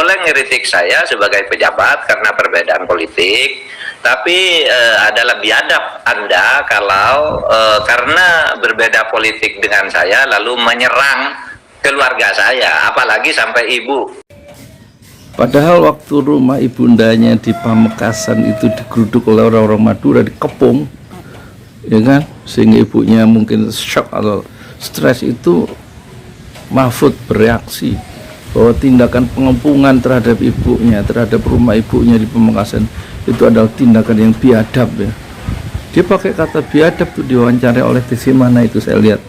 boleh ngeritik saya sebagai pejabat karena perbedaan politik, tapi adalah biadab Anda kalau karena berbeda politik dengan saya lalu menyerang keluarga saya, apalagi sampai ibu. Padahal waktu rumah ibundanya di Pamekasan itu digeruduk oleh orang-orang Madura, dikepung, ya kan, sehingga ibunya mungkin shock atau stres, itu Mahfud bereaksi bahwa tindakan pengepungan terhadap ibunya, terhadap rumah ibunya di Pamekasan itu adalah tindakan yang biadab ya. Dia pakai kata biadab tuh, diwawancarai oleh TV mana itu, saya lihat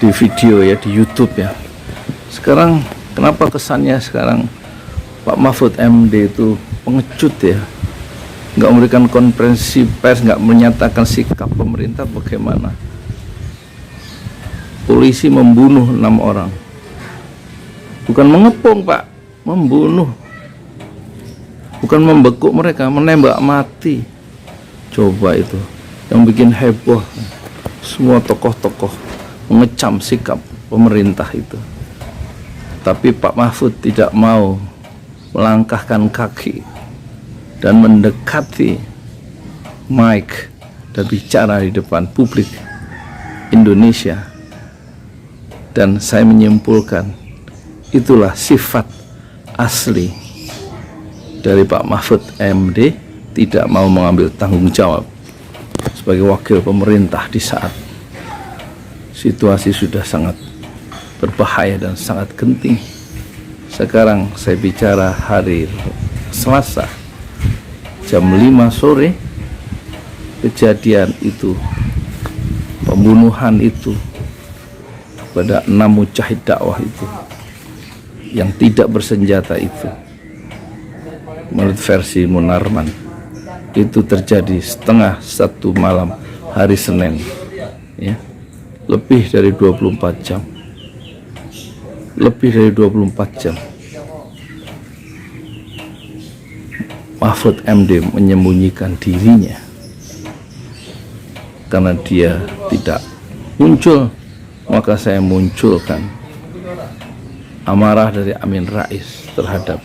di video ya, di YouTube ya. Sekarang kenapa kesannya sekarang Pak Mahfud MD itu pengecut ya, nggak memberikan konferensi pers, nggak menyatakan sikap pemerintah bagaimana. Polisi membunuh 6 orang, bukan mengepung Pak, membunuh, bukan membekuk mereka, menembak mati. Coba itu yang bikin heboh, semua tokoh-tokoh mengecam sikap pemerintah itu. Tapi Pak Mahfud tidak mau melangkahkan kaki dan mendekati mic dan bicara di depan publik Indonesia. Dan saya menyimpulkan itulah sifat asli dari Pak Mahfud MD, tidak mau mengambil tanggung jawab sebagai wakil pemerintah di saat situasi sudah sangat berbahaya dan sangat genting. Sekarang saya bicara hari Selasa jam 5 sore, kejadian itu, pembunuhan itu pada 6 mujahid dakwah itu yang tidak bersenjata itu, menurut versi Munarman, itu terjadi setengah 1 malam hari Senin ya, lebih dari 24 jam, lebih dari 24 jam. Mahfud MD menyembunyikan dirinya karena dia tidak muncul, maka saya munculkan amarah dari Amin Rais terhadap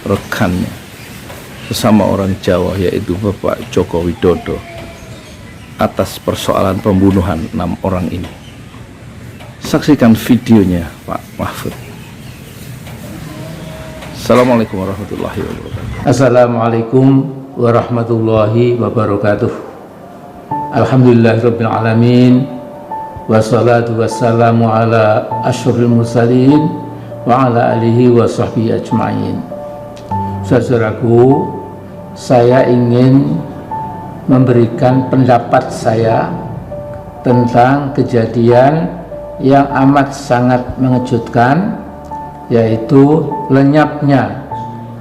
rekannya sesama orang Jawa, yaitu Bapak Joko Widodo, atas persoalan pembunuhan 6 orang ini. Saksikan videonya Pak Mahfud. Assalamualaikum warahmatullahi wabarakatuh. Assalamualaikum warahmatullahi wabarakatuh. Alhamdulillahirabbil alamin, wassalatu wassalamu ala asyrofil mursalin wa ala alihi wa sahbihi ajma'in. Saudaraku, saya ingin memberikan pendapat saya tentang kejadian yang amat sangat mengejutkan, yaitu lenyapnya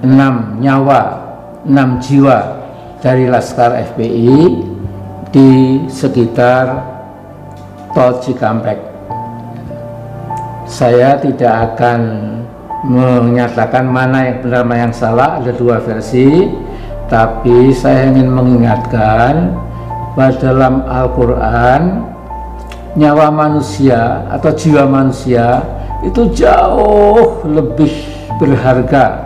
6 nyawa, 6 jiwa dari Laskar FPI di sekitar Tol Cikampek. Saya tidak akan menyatakan mana yang benar mana yang salah, ada 2 versi, tapi saya ingin mengingatkan bahwa dalam Al-Quran nyawa manusia atau jiwa manusia itu jauh lebih berharga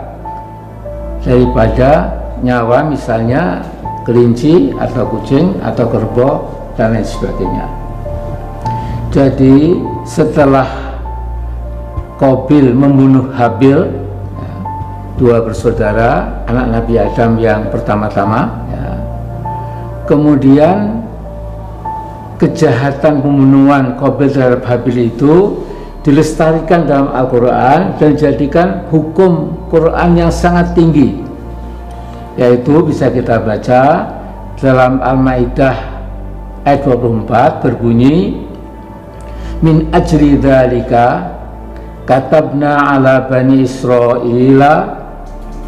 daripada nyawa misalnya kelinci atau kucing atau kerbau dan lain sebagainya. Jadi setelah Qabil membunuh Habil, ya, 2 bersaudara anak Nabi Adam yang pertama-tama, ya, kemudian kejahatan pembunuhan Qabil terhadap Habil itu dilestarikan dalam Al-Quran dan dijadikan hukum Quran yang sangat tinggi, yaitu bisa kita baca dalam Al-Maidah ayat 24 berbunyi, min ajri dzalika katabna ala bani Israila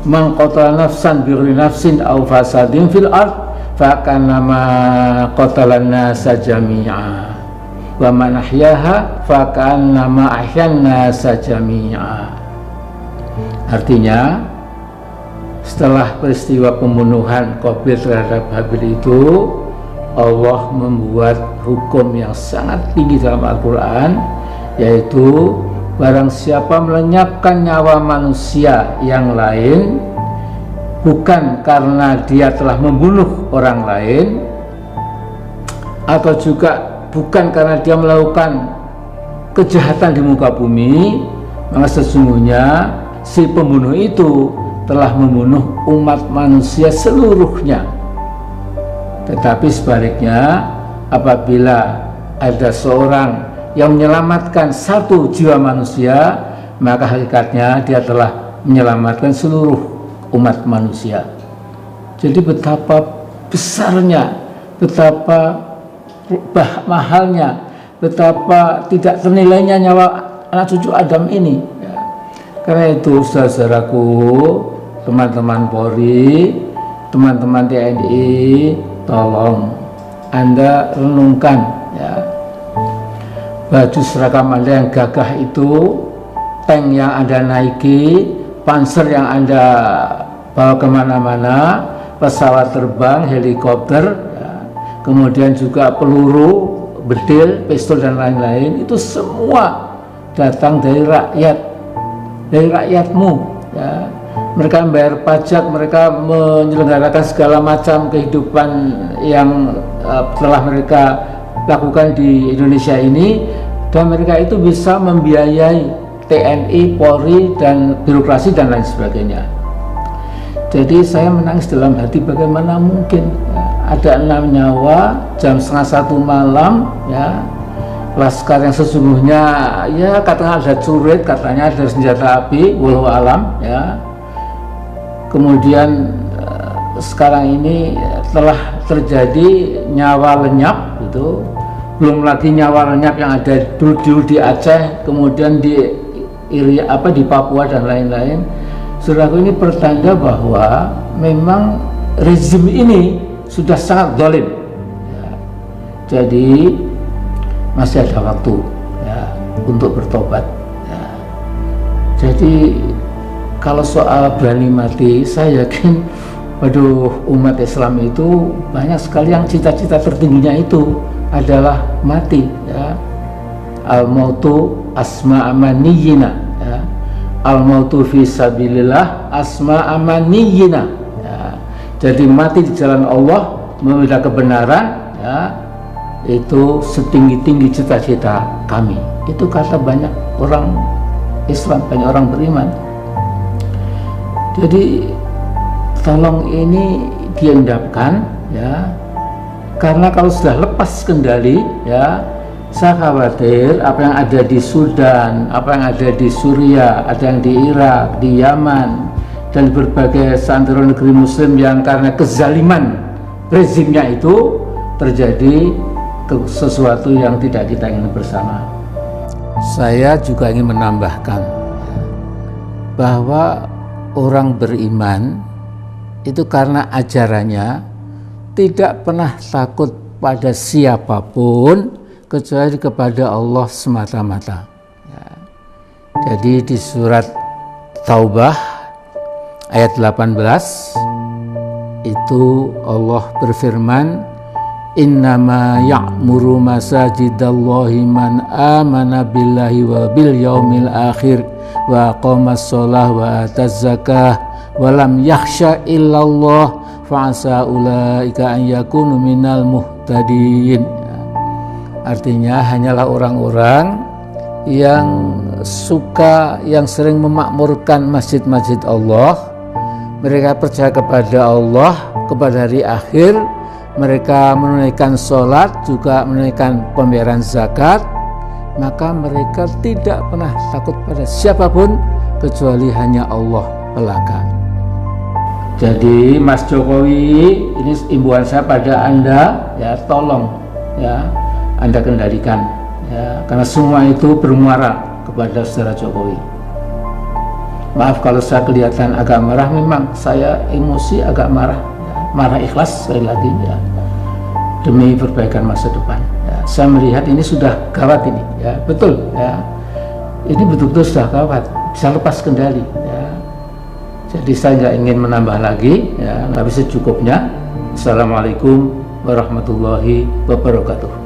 man qatala nafsan bighairi nafsin aw fasadin fil ard fa kana ma qatalan nasa jami'a wa man ahyaha fa kana ma ahyan nasa jami'a. Artinya, setelah peristiwa pembunuhan Qabil terhadap Habil itu, Allah membuat hukum yang sangat tinggi dalam Al-Quran, yaitu barang siapa melenyapkan nyawa manusia yang lain bukan karena dia telah membunuh orang lain, atau juga bukan karena dia melakukan kejahatan di muka bumi, maka sesungguhnya si pembunuh itu telah membunuh umat manusia seluruhnya. Tetapi sebaliknya, apabila ada seorang yang menyelamatkan satu jiwa manusia, maka hakikatnya dia telah menyelamatkan seluruh umat manusia. Jadi betapa besarnya, betapa mahalnya, betapa tidak ternilainya nyawa anak cucu Adam ini. Karena itu, saudaraku, teman-teman Polri, teman-teman TNI, tolong Anda renungkan ya, baju seragam Anda yang gagah itu, tank yang Anda naiki, panser yang Anda bawa kemana-mana, pesawat terbang, helikopter, ya, kemudian juga peluru, bedil, pistol dan lain-lain, itu semua datang dari rakyat, dari rakyatmu ya. Mereka membayar pajak, mereka menyelenggarakan segala macam kehidupan yang telah mereka lakukan di Indonesia ini, dan mereka itu bisa membiayai TNI, Polri, dan birokrasi dan lain sebagainya. Jadi saya menangis dalam hati, bagaimana mungkin ya, ada 6 nyawa jam setengah 1 malam ya, laskar yang sesungguhnya ya katanya ada curit, katanya ada senjata api, wallahu alam ya. Kemudian sekarang ini telah terjadi nyawa lenyap gitu, belum lagi nyawa lenyap yang ada dulu di Aceh, kemudian di Papua dan lain-lain. Saudaraku, ini pertanda bahwa memang rezim ini sudah sangat zalim ya. Jadi masih ada waktu ya untuk bertobat ya. Jadi kalau soal berani mati, saya yakin umat Islam itu banyak sekali yang cita-cita tertingginya itu adalah mati ya. Al-mautu asma amaniyina ya. Al-mautu fi sabilillah asma amaniyina ya. Jadi mati di jalan Allah membela kebenaran ya, itu setinggi-tinggi cita-cita kami. Itu kata banyak orang Islam, banyak orang beriman. Jadi tolong ini diendapkan ya, karena kalau sudah lepas kendali ya, saya khawatir apa yang ada di Sudan, apa yang ada di Suriah, ada yang di Irak, di Yaman, dan berbagai santero negeri Muslim yang karena kezaliman rezimnya itu terjadi sesuatu yang tidak kita ingin bersama. Saya juga ingin menambahkan bahwa orang beriman itu karena ajarannya tidak pernah takut pada siapapun kecuali kepada Allah semata-mata ya. Jadi di surat Taubah ayat 18 itu Allah berfirman, innama ya'muru masajidallahi man amana billahi wa bil yaumil akhir wa aqamas shalah wa ataz zakah wa lam yakhsha illallah fa'asa ulaika an yakunu minal muhtadin. Artinya hanyalah orang-orang yang suka, yang sering memakmurkan masjid-masjid Allah, mereka percaya kepada Allah, kepada hari akhir, mereka menunaikan sholat, juga menunaikan pembayaran zakat, maka mereka tidak pernah takut pada siapapun kecuali hanya Allah belaka. Jadi Mas Jokowi, ini imbauan saya pada Anda ya, tolong ya Anda kendalikan ya, karena semua itu bermuara kepada saudara Jokowi. Maaf kalau saya kelihatan agak marah, memang saya emosi agak marah ya, marah ikhlas sekali lagi ya, demi perbaikan masa depan ya. Saya melihat ini sudah gawat ini ya, betul ya, ini betul-betul sudah gawat, bisa lepas kendali ya. Jadi saya nggak ingin menambah lagi ya, tapi secukupnya. Assalamualaikum warahmatullahi wabarakatuh.